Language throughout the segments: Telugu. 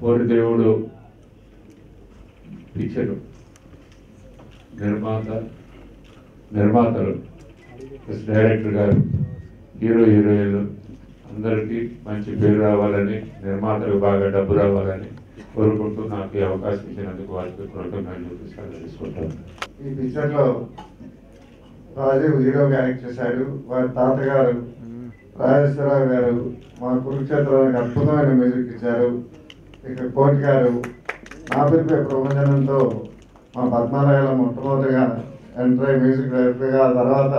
ఓరి దేవుడు పిక్చరు నిర్మాతలు ప్లస్ డైరెక్టర్ గారు, హీరోయిన్లు అందరికీ మంచి పేరు రావాలని, నిర్మాతలు బాగా డబ్బు రావాలని కోరుకుంటూ నాకు ఈ అవకాశం ఇచ్చినందుకు వారికి కృతజ్ఞతలు తీసుకుంటాను. ఈ పిక్చర్లో రాజీవ్ హీరోగా యాక్ట్ చేశాడు. వారి తాతగారు రాజేశ్వరరావు గారు మా కురుక్షేత్రానికి అద్భుతమైన మ్యూజిక్ ఇచ్చారు. ఇక కోటి గారు నా పిలిపే ప్రమోజనంతో మా పద్మాలయాలో మొట్టమొదటిగా ఎంటర్ అయ్యి మ్యూజిక్ డైరెక్టర్గా, తర్వాత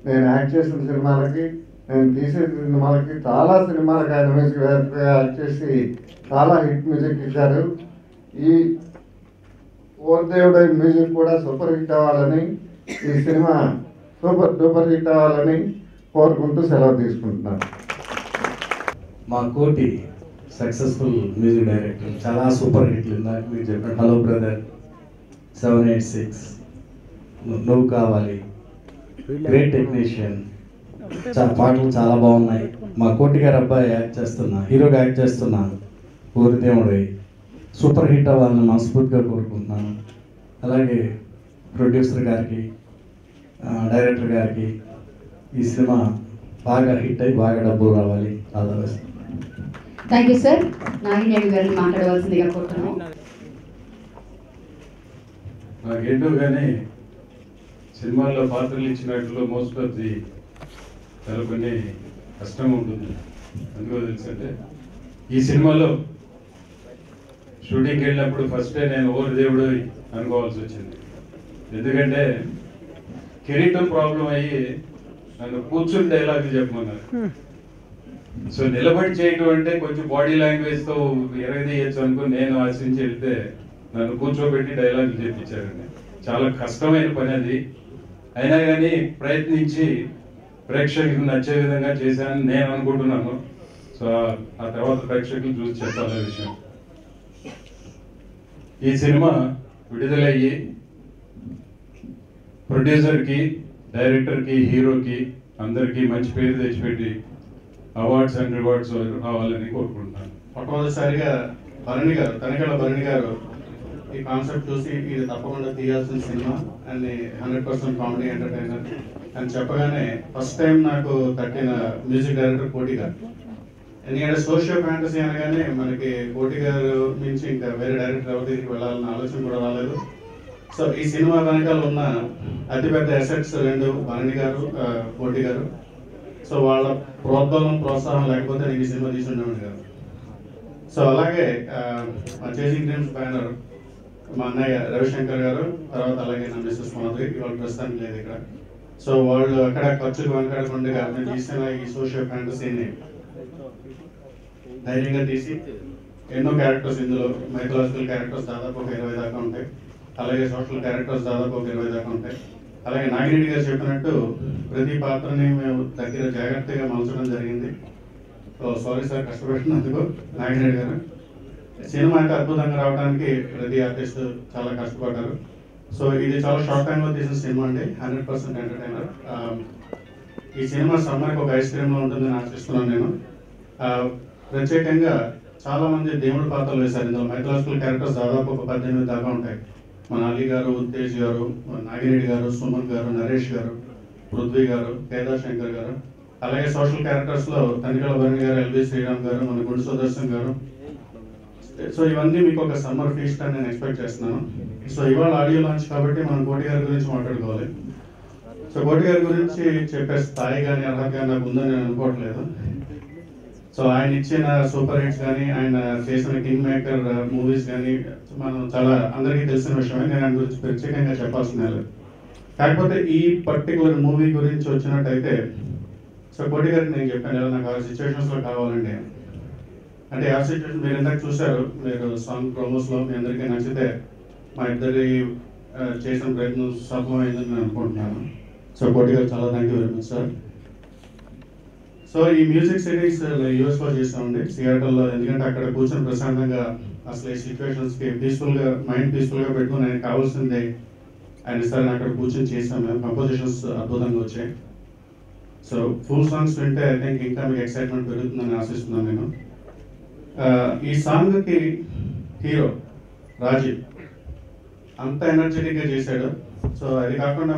నేను యాక్ట్ చేసిన సినిమాలకి, నేను తీసే సినిమాలకి చాలా సినిమాలకు ఆయన మ్యూజిక్ డైరెక్టర్గా యాక్ట్ చేసి చాలా హిట్ మ్యూజిక్ ఇచ్చారు. ఈ ఓర్దేవుడు మ్యూజిక్ కూడా సూపర్ హిట్ అవ్వాలని, ఈ సినిమా సూపర్ డూపర్ హిట్ అవ్వాలని కోరుకుంటూ సెలవు తీసుకుంటున్నాను. మా కోటి సక్సెస్ఫుల్ మ్యూజిక్ డైరెక్టర్, చాలా సూపర్ హిట్లు ఇందాక మీరు చెప్పిన హలో బ్రదర్, 786, నువ్వు కావాలి, గ్రేట్ టెక్నీషియన్, పాటలు చాలా బాగున్నాయి. మా కోటి గారు అబ్బాయి యాక్ట్ చేస్తున్నా, హీరోగా యాక్ట్ చేస్తున్నాను. ఊరిదేవుడై సూపర్ హిట్ అవ్వాలని మనస్ఫూర్తిగా కోరుకుంటున్నాను. అలాగే ప్రొడ్యూసర్ గారికి, డైరెక్టర్ గారికి ఈ సినిమా బాగా హిట్ అయ్యి బాగా డబ్బులు రావాలి. All the best. Thank you sir. Nagineedu గారిని మాట్లాడవలసిందిగా కోరుతున్నాను. నాకేంటో కానీ సినిమాల్లో పాత్రలు ఇచ్చినట్లు మోస్ట్ ఆఫ్ ది చాలా కొన్ని కష్టం ఉంటుంది. అందుకో తెలుసంటే ఈ సినిమాలో షూటింగ్కి వెళ్ళినప్పుడు ఫస్టే నేను ఓరి దేవుడు అనుకోవాల్సి వచ్చింది. ఎందుకంటే కిరీటం ప్రాబ్లం అయ్యి నన్ను కూర్చుని డైలాగ్ చెప్పమన్నారు. సో నిలబడి చేయటం అంటే కొంచెం బాడీ లాంగ్వేజ్తో ఎరగదీయచ్చు అనుకుని నేను ఆశించి వెళ్తే నన్ను కూర్చోబెట్టి డైలాగులు చెప్పించారండి. చాలా కష్టమైన పని అది. అయినా కానీ ప్రయత్నించి ప్రేక్షకులకు నచ్చే విధంగా చేశానని నేను అనుకుంటున్నాను. సో ఆ తర్వాత ప్రేక్షకులు చూసి చెప్పాలనే విషయం. ఈ సినిమా విడుదలయ్యి ప్రొడ్యూసర్కి, డైరెక్టర్కి, హీరోకి అందరికీ మంచి పేరు తెచ్చిపెట్టి అవార్డ్స్ అండ్ రివార్డ్స్ రావాలని కోరుకుంటున్నాను. మొట్టమొదటిసారిగా తనికెళ్ళ భరణి గారు ఈ కాన్సెప్ట్ చూసి ఇది తప్పకుండా తీయాల్సిన సినిమా అని 100% కామెడీ ఎంటర్టైనర్ అని చెప్పగానే ఫస్ట్ టైం నాకు తట్టిన మ్యూజిక్ డైరెక్టర్ కోటి గారు. ఎందుకంటే సోషియో ఫ్యాంటసీ అనగానే మనకి కోటి గారు నుంచి ఇంకా వేరే డైరెక్టర్ ఎవరి దగ్గరికి వెళ్ళాలన్న ఆలోచన కూడా రాలేదు. సో ఈ సినిమా వెనకాల ఉన్న అతిపెద్ద అసెట్స్ రెండు, భరణి గారు, కోటి గారు. సో వాళ్ళ ప్రోత్సాహం లేకపోతే నేను ఈ సినిమా తీసుండేవాడిని కాదు. సో అలాగే మా చేసింగ్ డ్రీమ్స్ బ్యానర్ మా అన్నయ్య రవిశంకర్ గారు, తర్వాత అలాగే నా మిస్సెస్ మాధురి, ఇవాళ ప్రస్తుతానికి లేదు ఇక్కడ. సో వాళ్ళు అక్కడ ఖర్చులు వెనకాడకుండా నేను తీసిన ఈ సోషియో ఫ్యాంటసీని ధైర్యంగా తీసి ఎన్నో క్యారెక్టర్స్, ఇందులో మైథలాజికల్ క్యారెక్టర్స్ దాదాపు ఒక 20 దాకా ఉంటాయి. అలాగే సోషల్ క్యారెక్టర్స్ దాదాపు ఒక 20 దాకా ఉంటాయి. అలాగే నాగిరెడ్డి గారు చెప్పినట్టు ప్రతి పాత్రని మేము దగ్గర జాగ్రత్తగా మలచడం జరిగింది. సో సారీ సార్ కష్టపెట్టినందుకు నాగిరెడ్డి గారు. సినిమా అయితే అద్భుతంగా రావడానికి ప్రతి ఆర్టిస్ట్ చాలా కష్టపడ్డారు. సో ఇది చాలా షార్ట్ టైంలో తీసిన సినిమా అండి, 100% ఎంటర్టైనర్. ఈ సినిమా సమ్మర్కి ఒక ఐస్ క్రీమ్లో ఉంటుందని ఆశిస్తున్నాను నేను. ప్రత్యేకంగా చాలా మంది దేవుడి పాత్రలు వేశారు ఇందులో. మైథలాజికల్ క్యారెక్టర్స్ దాదాపు ఒక 18 దాకా ఉంటాయి. మన అలీ గారు, ఉత్తేజ్ గారు, నాగిరెడ్డి గారు, సుమన్ గారు, నరేష్ గారు, పృథ్వీ గారు, కేదార్ శంకర్ గారు. అలాగే సోషల్ క్యారెక్టర్స్లో తనికెళ్ళ భరణి గారు, ఎల్బి శ్రీరామ్ గారు, మన గుండు సుదర్శన్ గారు. సో ఇవన్నీ మీకు ఒక సమ్మర్ ఫీస్ట్ అని నేను ఎక్స్పెక్ట్ చేస్తున్నాను. సో ఇవాళ ఆడియో లాంచ్ కాబట్టి మనం కోటి గారి గురించి మాట్లాడుకోవాలి. సో కోటి గారి గురించి చెప్పే స్థాయి కానీ అర్హత కానీ నాకు ఉందని నేను అనుకోవట్లేదు. సో ఆయన ఇచ్చిన సూపర్ హిట్స్ కానీ, ఆయన చేసిన కింగ్ మేకర్ మూవీస్ కానీ మనం చాలా అందరికీ తెలిసిన విషయమే. నేను ఆయన గురించి ప్రత్యేకంగా చెప్పాల్సిన లేదు. కాకపోతే ఈ పర్టికులర్ మూవీ గురించి వచ్చినట్టయితే, సో కోటి గారికి నేను చెప్పాను కదా నాకు ఆ సిచ్యువేషన్స్లో కావాలండి. అంటే ఆ సిచ్యువేషన్ మీరు ఇందాక చూశారు, మీరు సాంగ్ ప్రోమోస్లో మీ అందరికీ నచ్చితే మా ఇద్దరి చేసిన ప్రయత్నం సఫలమైందని నేను అనుకుంటున్నాను. సో కోటి గారు చాలా thank you very much sir. So ఈ మ్యూజిక్ సిరీస్ యూఎస్లో చేసామండి, సియాటల్లో. ఎందుకంటే అక్కడ కూర్చొని ప్రశాంతంగా అసలు ఈ సిచ్యువేషన్స్కి మైండ్ పీస్ఫుల్గా పెట్టుకుని ఆయనకు కావాల్సింది ఆయన ఇస్తారని అక్కడ కూర్చొని చేసాం మేము. కంపోజిషన్స్ అద్భుతంగా వచ్చాయి. సో ఫుల్ సాంగ్స్ వింటే ఐ థింక్ ఇంకా మీకు ఎక్సైట్మెంట్ పెరుగుతుందని ఆశిస్తున్నాను నేను. ఈ సాంగ్కి హీరో రాజీవ్ అంత ఎనర్జెటిక్గా చేశాడు. సో అది కాకుండా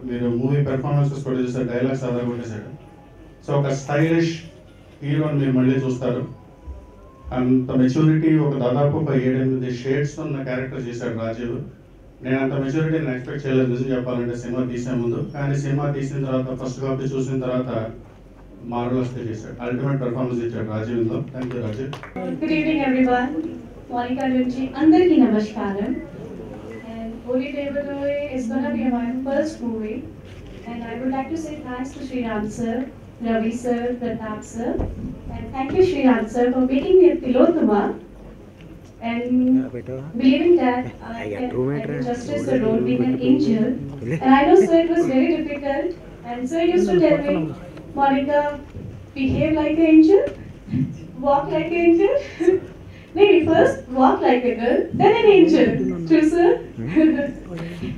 మీరు మూవీ పెర్ఫార్మెన్సెస్ కూడా చూసారు, డైలాగ్స్ అలా కొట్టేశాడు. సో ఒక స్టైలిష్ హీరోని మీరు మళ్ళీ చూస్తారు. అంత మెచ్యూరిటీ దాదాపు ఒక 7-8 షేడ్స్ ఉన్న క్యారెక్టర్ చేశాడు రాజీవ్. నేను అంత మెచ్యూరిటీ నేను ఎక్స్పెక్ట్ చేయలేదు నిజం చెప్పాలంటే సినిమా తీసే ముందు. కానీ సినిమా తీసిన తర్వాత ఫస్ట్ కాపీ చూసిన తర్వాత మార్వెలస్గా చేశాడు. అల్టిమేట్ పెర్ఫార్మెన్స్ ఇచ్చాడు రాజీవ్లో. Thank you Rajeev. Good evening everyone. Monica నుంచి అందరికీ నమస్కారం. Holy Devadoy is gonna be my first movie, and I would like to say thanks to Sriram sir, Ravi sir, Pratap sir, and thank you Sriram sir for making me a Tilotama and believing that I can do justice the role being an angel. And I know sir it was very difficult, and sir used to tell me, Monica, behave like an angel, walk like an angel. Maybe first walk like a girl, then an angel. True, sir?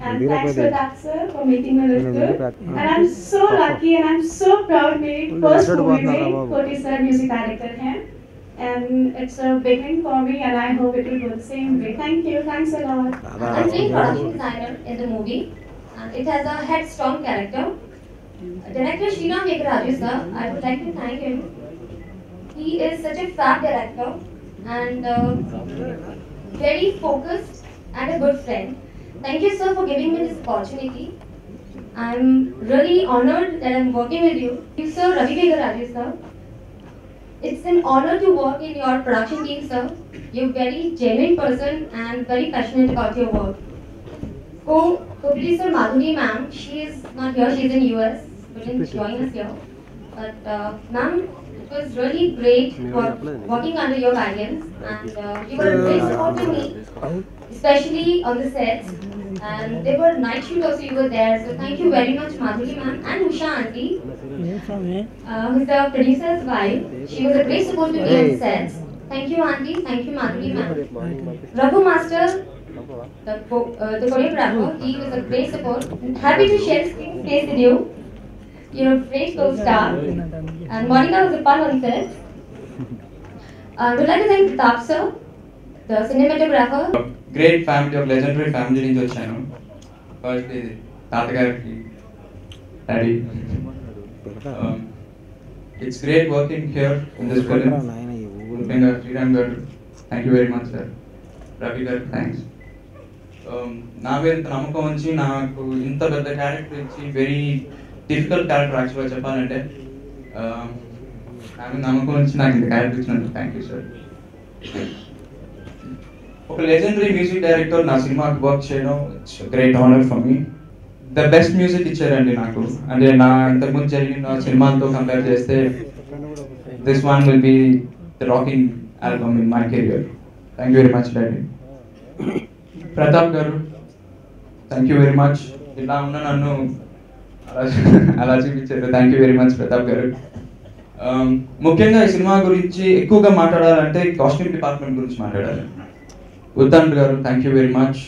And thanks for that, sir, for making me look good. And I'm so lucky and I'm so proud made first movie में Koti sir music director हैं. And it's a beginning for me and I hope it will go the same way. Thank you. Thanks a lot. I'm playing production designer in the movie. And it has a headstrong character. Director Sriram Venkatarajan sir, I would like to thank him. He is such a fab director and very focused and a good friend. Thank you sir for giving me this opportunity. I'm really honored that I'm working with you. You sir, Ravi Venkatarajan sir. It's an honor to work in your production team sir. You're a very genuine person and very passionate about your work. Co-producer Madhuri ma'am, she is not here, she's in US, couldn't join us here. But ma'am, it was really great working under your guidance and you were very supportive to me, especially on the sets. And there were night shoots also you were there, so thank you very much Madhuri ma'am and Usha auntie, who's the producer's wife. She was a great support to me on sets. Thank you auntie, thank you Madhuri ma'am. Raghu master, the choreographer, he was a great support. Happy to share screen space with you. You're a great co-star, and Monica was a fun on set. I would like to thank Pratap sir, the cinematographer. Great family of legendary family నుంచి వచ్చాను. ఫస్ట్ ఇది తాతగారికి daddy. It's great working here in this film. ముఖ్యంగా శ్రీరామ్ గారు, thank you very much sir. Ravi గారు థ్యాంక్స్. నా మీద ఇంత నమ్మకం ఉంచి నాకు ఇంత పెద్ద క్యారెక్టర్ ఇచ్చి వెరీ డిఫికల్ట్ క్యారెక్టర్ యాక్చువల్గా చెప్పాలంటే నాకు నమ్మకం వచ్చి నాకు ఇంత క్యారెక్టర్ ఇచ్చినందుకు థ్యాంక్ యూ సార్. ఒక లెజెండరీ మ్యూజిక్ డైరెక్టర్ నా సినిమాకి వర్క్ చేయడం it's great honour for me. The best music ఇచ్చారండి నాకు. అంటే నా ఇంతకుముందు జరిగిన సినిమాలతో కంపేర్ చేస్తే this one will be the rocking album in my career. Thank you very much daddy. Pratap గారు, థ్యాంక్ యూ వెరీ మచ్. ఇలా ఉన్న నన్ను అలా చూపించారు. Thank you very much Pratap గారు. ముఖ్యంగా ఈ సినిమా గురించి ఎక్కువగా మాట్లాడాలంటే కాస్ట్యూమ్ డిపార్ట్మెంట్ గురించి మాట్లాడాలి. ఉత్తమ్ గారు, thank you very much.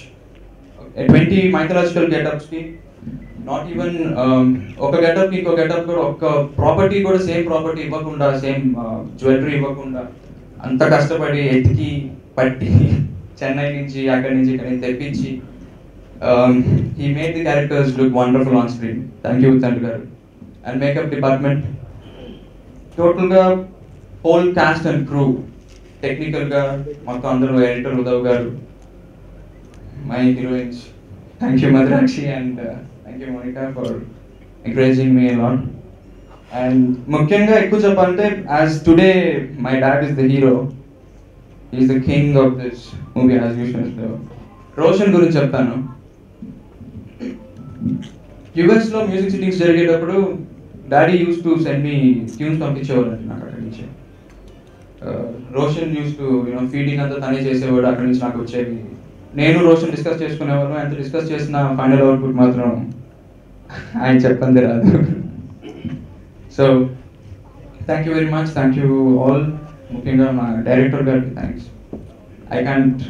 20 mythological గెటప్స్కి నాట్ ఈవెన్ ఒక గెటప్కి ఇంకో గెటప్ కూడా ఒక ప్రాపర్టీ కూడా సేమ్ ప్రాపర్టీ ఇవ్వకుండా, సేమ్ జ్యువెలరీ ఇవ్వకుండా అంత కష్టపడి ఎతికి పట్టి చెన్నై నుంచి అక్కడి నుంచి ఇక్కడ తెప్పించి he made the characters look wonderful on screen. Thank you Uttand garu. And makeup department total ga whole cast and crew, technical ga mottham andaru, editor Udav garu, my heroines, thank you Madrakshi and thank you Monica for encouraging me a lot. And mukyanga ekku cheppalante, as today my dad is the hero, he is the king of this movie as usual. Roshan guరించి చెప్తాను. యుఎస్లో మ్యూజిక్ సిట్టింగ్స్ జరిగేటప్పుడు daddy used to send me tunes పంపించేవాళ్ళండి నాకు అక్కడి నుంచి. రోషన్ యూస్ టు ఫీడింగ్ అంతా తనే చేసేవాడు, అక్కడి నుంచి నాకు వచ్చేవి. నేను రోషన్ డిస్కస్ చేసుకునేవాళ్ళం. ఎంత డిస్కస్ చేసిన ఫైనల్ అవుట్పుట్ మాత్రం ఆయన చెప్పంది రాదు. So thank you very much, thank you all. ముఖ్యంగా మా డైరెక్టర్ గారికి thanks. I can't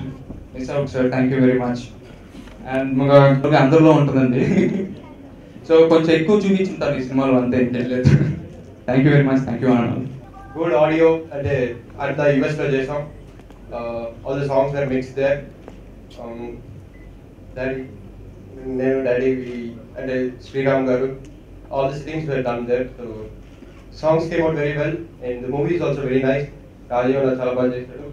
miss out sir, thank you very much. And అందరిలో ఉంటుందండి, సో కొంచెం ఎక్కువ చూపించుంటారు ఈ సినిమాలో, అంతే తెలియదు. Thank you very much, thank you అన్న. good audio at the US లో చేసాం. All the songs were mixed there. Daddy, and Sriram Garu, all the settings were done there. So songs came out very well, and the movie is also very nice. Rajiv na chala baga chesadu.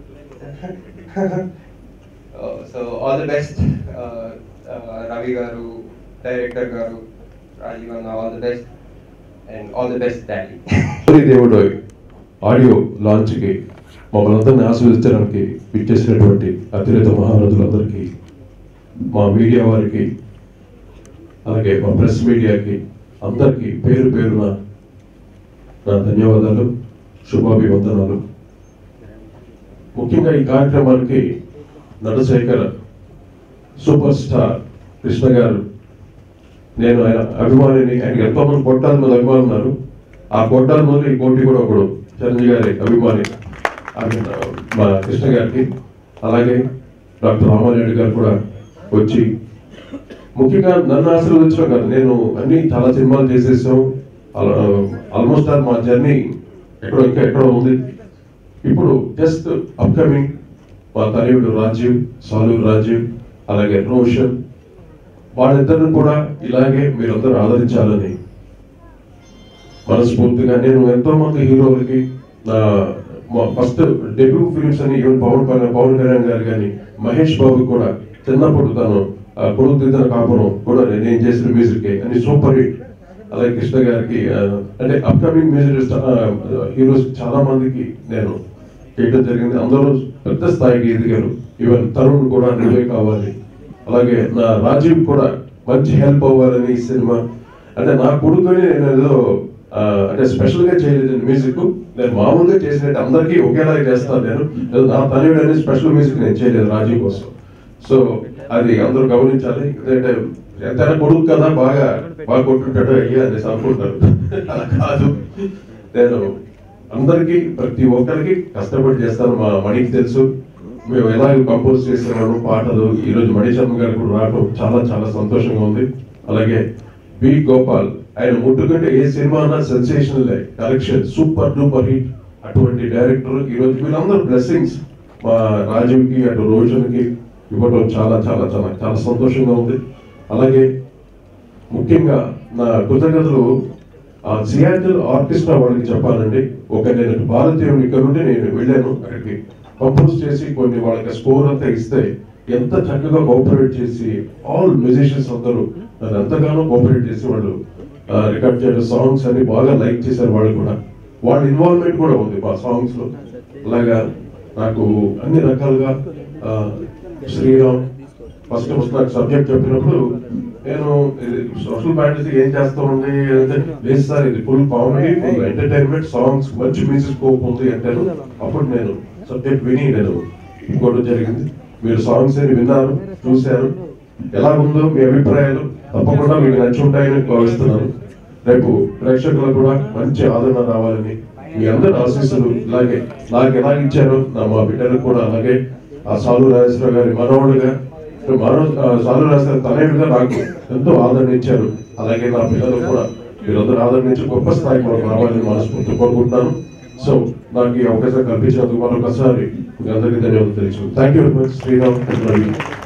So all the best, Ravi Garu, director Garu, Rajiv na all the best, and all the best, Daddy. దేవుడు ఆడియో లాంచ్కి మమ్మల్ని అందరినీ ఆశీర్వదించడానికి ఇచ్చేసినటువంటి అతిరేత మహారథులందరికీ, మా మీడియా వారికి, అలాగే మా ప్రెస్ మీడియాకి అందరికీ పేరు పేరున నా ధన్యవాదాలు, శుభాభివందనాలు. ముఖ్యంగా ఈ కార్యక్రమానికి నటశేఖర్ సూపర్ స్టార్ కృష్ణ గారు, నేను ఆయన అభిమానిని. ఆయనకి ఎంతోమంది కొట్టాల మీద అభిమానులు ఉన్నారు. ఆ కొట్టాల మీద ఈ కోటి కూడా ఒకడు చిరంజీవి గారి అభిమాని మా కృష్ణ గారికి. అలాగే డాక్టర్ రామారెడ్డి గారు కూడా వచ్చి ముఖ్యంగా నన్ను ఆశీర్వదించడం కాదు, నేను అన్ని చాలా సినిమాలు చేసేసాం. ఆల్మోస్ట్ ఆల్ మా జర్నీ ఎక్కడో ఉంది. ఇప్పుడు జస్ట్ అప్కమింగ్ మా తనయుడు రాజీవ్, సాలూరు రాజీవ్, అలాగే రోషన్, వాళ్ళిద్దరిని కూడా ఇలాగే మీరందరూ ఆదరించాలని మనస్ఫూర్తిగా. నేను ఎంతో మంది హీరోలకి ఫస్ట్ డెబ్యూ ఫిలిమ్స్ అని ఈవెన్ పవన్ కళ్యాణ్ గారు కానీ మహేష్ బాబు కూడా చిన్నప్పుడు తను కొడుకు తీసిన కాపురం కూడా నేను చేసిన మ్యూజిక్ అని సూపర్ హిట్. అలాగే కృష్ణ గారికి అంటే అప్కమింగ్ మ్యూజిక్ హీరోస్ చాలా మందికి నేను చేయడం జరిగింది. అందరూ పెద్ద స్థాయికి ఎదిగారు. ఈవెన్ తరుణ్ కూడా నిజమే కావాలి. అలాగే నా రాజీవ్ కూడా మంచి హెల్ప్ అవ్వాలని ఈ సినిమా. అంటే నా కొడుకుని నేను ఏదో అంటే స్పెషల్గా చేయలేదు మ్యూజిక్, నేను మామూలుగా చేసినట్టు అందరికీ ఒకేలాగా చేస్తాను. నేను నా తనయుడు అనేది స్పెషల్ మ్యూజిక్ నేను చేయలేదు రాజీవ్ కోసం. సో అది అందరూ గమనించాలి. ఎందుకంటే ఎంతైనా కొడుకు కదా బాగా కొట్టుంటాడు అయ్యా అనేసి అనుకుంటారు. అలా కాదు, నేను అందరికీ ప్రతి ఒక్కరికి కష్టపడి చేస్తాను. మా మణికి తెలుసు మేము ఎలా కంపోజ్ చేసేవాడు పాటలు. ఈరోజు మణిశర్మ గారు కూడా రావడం చాలా చాలా సంతోషంగా ఉంది. అలాగే బి గోపాల్, ఆయన ముట్టుకుంటే ఏ సినిమా అన్నా sensational collection, super duper hit. అటువంటి డైరెక్టర్ ఈరోజు వీళ్ళందరూ బ్లెస్సింగ్స్ మా రాజీవ్కి అటు రోషన్కి ఇవ్వడం చాలా చాలా చాలా చాలా సంతోషంగా ఉంది. అలాగే ముఖ్యంగా నా కృతజ్ఞతలు సియాటిల్ ఆర్కెస్ట్రా వాళ్ళకి చెప్పాలండి. నేను భారతీయుని ఇక్కడ నుండి నేను వెళ్ళాను, అక్కడికి కంపోజ్ చేసి కొన్ని వాళ్ళకి స్కోర్ అంతా ఇస్తే ఎంత చక్కగా కోఆపరేట్ చేసి ఆల్ మ్యూజిషియన్స్ అందరూ నన్ను ఎంతగానో కోఆపరేట్ చేసి వాళ్ళు రికార్డ్ చేయడం, సాంగ్స్ అన్ని బాగా లైక్ చేశారు. వాళ్ళు కూడా వాళ్ళ ఇన్వాల్వ్మెంట్ కూడా ఉంది మా సాంగ్స్ లో. అలాగా నాకు అన్ని రకాలుగా శ్రీరామ్ ఫస్ట్ నాకు సబ్జెక్ట్ చెప్పినప్పుడు నేను సోషల్ ఫ్యాంటసీ ఏం చేస్తామండి లేదు సార్, ఇది full comedy, full entertainment, songs మంచి మ్యూజిక్ స్కోప్ ఉంది అంటారు. అప్పుడు నేను సబ్జెక్ట్ విని నేను ఇంకోటి జరిగింది. మీరు సాంగ్స్ అని విన్నారు, చూశారు, ఎలా ఉందో మీ అభిప్రాయాలు తప్పకుండా మీకు నచ్చి ఉంటాయని భావిస్తున్నాను. రేపు ప్రేక్షకులకు కూడా మంచి ఆదరణ రావాలని మీ అందరి ఆశీస్సులు ఇలాగే నాకు ఎలా ఇచ్చారో మా బిడ్డలకు కూడా అలాగే ఆ సాలూరు రాజేశ్వర గారి మనవడుగా సాలూరు రాజేశ్వర తనయుడుగా నాకు ఎంతో ఆదరణ ఇచ్చారు. అలాగే నా పిల్లలు కూడా మీరందరూ ఆదరణ ఇచ్చి గొప్ప స్థాయికి కూడా రావాలని మనస్ఫూర్తి కోరుకుంటున్నాను. సో నాకు ఈ అవకాశం కల్పించినందుకు మరొకసారి మీ అందరికీ ధన్యవాదాలు తెలుసు. Thank you very much. Sriram.